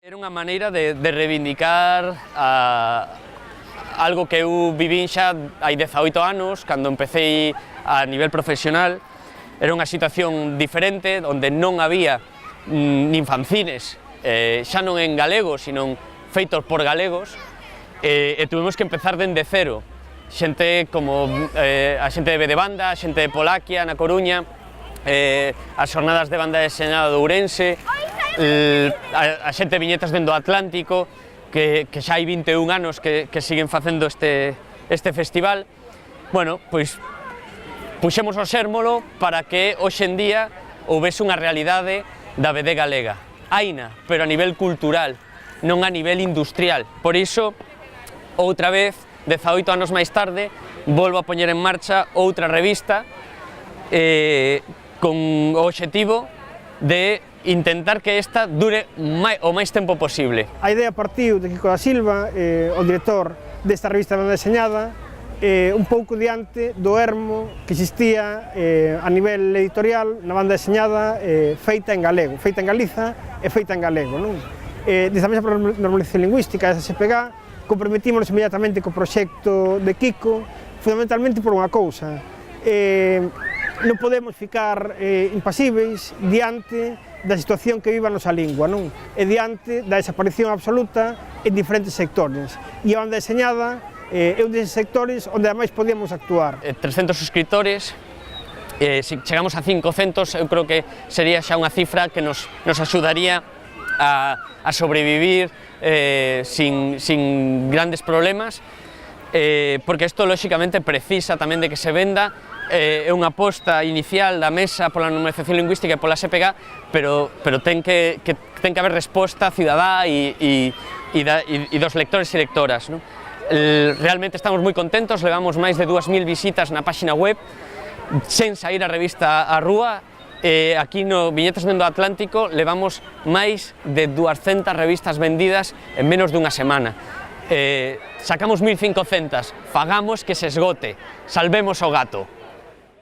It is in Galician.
Era unha maneira de reivindicar algo que eu vivín xa hai 18 anos, cando empecé a nivel profesional. Era unha situación diferente, onde non había nin fanzines, xa non en galego, sino feitos por galegos, e tuvemos que empezar dende cero. Xente como a xente de Banda, a xente de Polaquia, na Coruña, as xornadas de banda deseñada de Ourense, a xente de Viñetas dende o Atlántico, que xa hai 21 anos que siguen facendo este festival. Bueno, pois puxemos o xérmolo para que hoxe en día houvese unha realidade da BD galega. Haina, pero a nivel cultural, non a nivel industrial. Por iso, outra vez, 18 anos máis tarde, volvo a poñer en marcha outra revista con o obxectivo de intentar que esta dure o máis tempo posible. A idea partiu de Kiko da Silva, o director desta revista de banda deseñada, un pouco diante do ermo que existía a nivel editorial na banda deseñada feita en galego, feita en Galiza e feita en galego. Desta Mesa para a Normalización Lingüística, esa SPG, comprometímonos inmediatamente co proxecto de Kiko, fundamentalmente por unha cousa. Non podemos ficar impasíveis diante da situación que vive a nosa lingua, e diante da desaparición absoluta en diferentes sectores. E a banda deseñada é un deses sectores onde ademais podíamos actuar. 300 suscriptores, se chegamos a 500, eu creo que sería xa unha cifra que nos axudaría a sobrevivir sin grandes problemas, porque isto lóxicamente precisa tamén de que se venda. É unha aposta inicial da Mesa pola Normalización Lingüística e pola SPG, pero ten que haber resposta cidadá e dos lectores e lectoras. Realmente estamos moi contentos, levamos máis de 2000 visitas na páxina web, sen sair a revista á rúa. Aquí no Viñetas dende o Atlántico levamos máis de 200 revistas vendidas en menos dunha semana. Sacamos 1500, fagamos que se esgote, salvemos o gato.